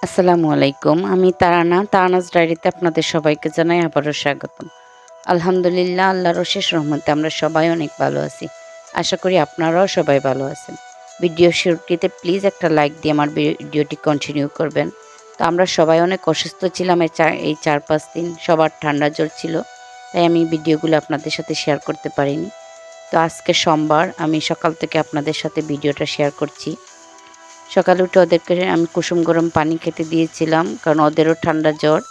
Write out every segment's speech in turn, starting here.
আসসালামু আলাইকুম। আমি তারানা। তারানাস ডায়েরিতে আপনাদের সবাইকে জানাই আবারও স্বাগতম। আলহামদুলিল্লাহ আল্লাহর অশেষ রহমতে আমরা সবাই অনেক ভালো আছি। আশা করি আপনারাও সবাই ভালো আছেন। ভিডিও শুরুটিতে প্লিজ একটা লাইক দিয়ে আমার ভিডিওটি কন্টিনিউ করবেন। তো আমরা সবাই অনেক অসুস্থ ছিলাম এই ৪-৫ দিন। সবার ঠান্ডা জ্বর ছিল। তাই আমি ভিডিওগুলো আপনাদের সাথে শেয়ার করতে পারিনি। তো আজকে সোমবার আমি সকাল থেকে আপনাদের সাথে ভিডিওটা শেয়ার করছি। সকালে উঠে ওদেরকে আমি কুসুম গরম পানি খেতে দিয়েছিলাম, কারণ ওদেরও ঠান্ডা জ্বর।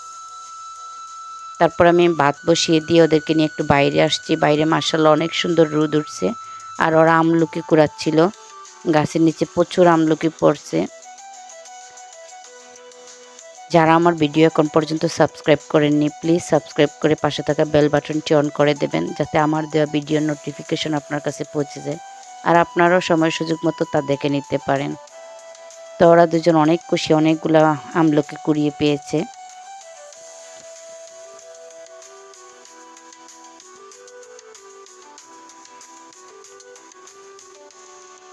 তারপর আমি ভাত বসিয়ে দিয়ে ওদেরকে নিয়ে একটু বাইরে আসছি। বাইরে মাশাআল্লাহ অনেক সুন্দর রোদ উঠছে। আর ওরা আমলকি কুড়াচ্ছিল। গাছের নিচে প্রচুর আমলকি পড়ছে। যারা আমার ভিডিও এখন পর্যন্ত সাবস্ক্রাইব করেননি, প্লিজ সাবস্ক্রাইব করে পাশে থাকা বেল বাটনটি অন করে দেবেন, যাতে আমার দেওয়া ভিডিওর নোটিফিকেশন আপনার কাছে পৌঁছে যায়। আর আপনারাও সময় সুযোগ মতো তা দেখে নিতে পারেন। তো ওরা দুজন অনেক খুশি, অনেকগুলা আমলকি কুড়িয়ে পেয়েছে।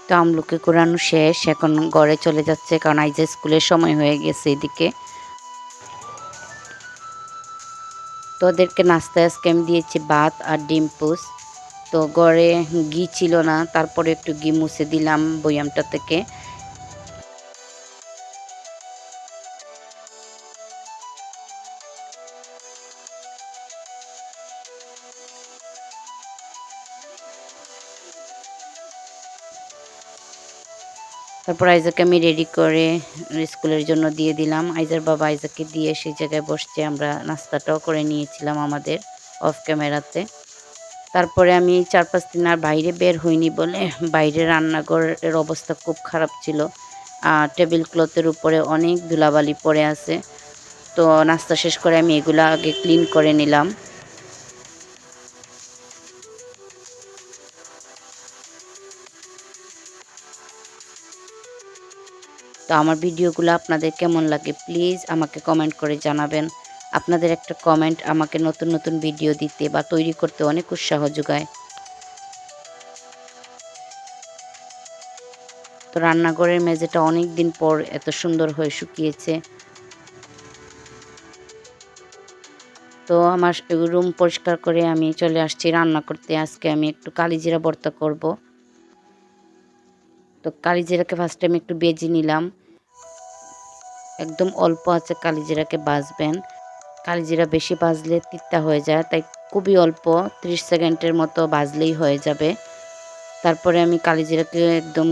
তো আমলকি কুড়ানো শেষ, এখন ঘরে চলে যাচ্ছে, কারণ আইজা স্কুলের সময় হয়ে গেছে এদিকে। তো ওদেরকে নাস্তায় আজকে আমি দিয়েছি ভাত আর ডিম পোস্ট। তো ঘরে ঘি ছিল না, তারপরে একটু ঘি মুছে দিলাম বয়ামটা থেকে। তারপর আইজাকে আমি রেডি করে স্কুলের জন্য দিয়ে দিলাম। আইজার বাবা আইজাকে দিয়ে সেই জায়গায় বসছে। আমরা নাস্তাটাও করে নিয়েছিলাম আমাদের অফ ক্যামেরাতে। তারপরে আমি ৪-৫ দিন আর বাইরে বের হইনি বলে বাইরে রান্নাঘরের অবস্থা খুব খারাপ ছিল। টেবিল ক্লথের উপরে অনেক ধুলাবালি পড়ে আছে। তো নাস্তা শেষ করে আমি এগুলা আগে ক্লিন করে নিলাম। তো আমার ভিডিওগুলো আপনাদের কেমন লাগে প্লিজ আমাকে কমেন্ট করে জানাবেন। আপনাদের একটা কমেন্ট আমাকে নতুন নতুন ভিডিও দিতে বা তৈরি করতে অনেক উৎসাহ যোগায়। তো রান্নাঘরের মেঝেটা অনেক দিন পর এত সুন্দর হয়ে শুকিয়েছে। তো আমার রুম পরিষ্কার করে আমি চলে আসছি রান্না করতে। আজকে আমি একটু কালিজিরা ভর্তা করব। তো কালিজিরাকে ফার্স্টে আমি একটু ভেজে নিলাম। একদম অল্প আছে কালিজিরাকে ভাজবেন। কালিজিরা বেশি ভাজলে তিতা হয়ে যায়, তাই খুবই অল্প 30 সেকেন্ডের মতো ভাজলেই হয়ে যাবে। তারপরে আমি কালিজিরাকে একদম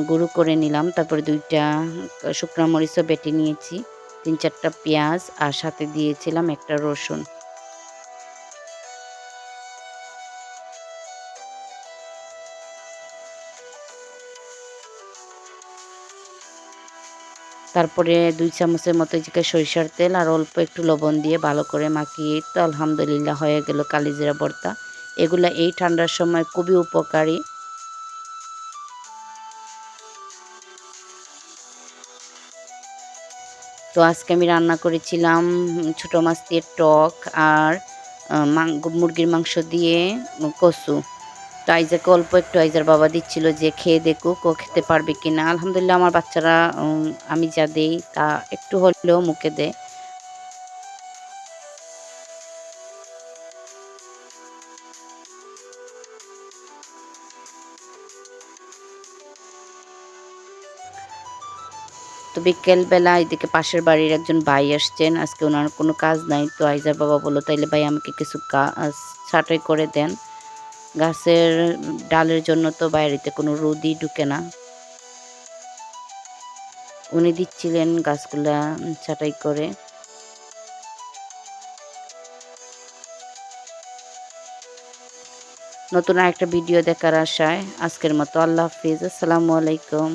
গুঁড়ো করে নিলাম। তারপরে 2টা শুকনা মরিচও বেটে নিয়েছি, 3-4টা পেঁয়াজ আর সাথে দিয়েছিলাম একটা রসুন। তারপরে 2 চামচের মতো সরিষার তেল আর অল্প একটু লবণ দিয়ে ভালো করে মাখিয়ে, তো আলহামদুলিল্লাহ হয়ে গেল কালিজিরা ভর্তা। এগুলা এই ঠান্ডার সময় খুবই উপকারী। তো আজকে আমি রান্না করেছিলাম ছোটো মাছ দিয়ে টক আর মুরগির মাংস দিয়ে কচু। তো আইজাকে অল্প একটু আইজার বাবা দিচ্ছিল যে খেয়ে দেখুক ও খেতে পারবে কিনা। আলহামদুলিল্লাহ আমার বাচ্চারা আমি যা দেই তা একটু হলেও মুখে দেয়। তো বিকেলবেলা এদিকে পাশের বাড়ির একজন ভাই আসছেন। আজকে ওনার কোনো কাজ নাই। তো আইজার বাবা বলল, তাইলে ভাই আমাকে কিছু গাছ ছাঁটাই করে দেন। গাছের ডালের জন্য তো বাইরেতে কোনো রোদই ঢুকে না। উনি দিচ্ছিলেন গাছগুলা ছাঁটাই করে। নতুন আরেকটা ভিডিও দেখার আশায় আজকের মতো আল্লাহ হাফিজ। আসসালামু আলাইকুম।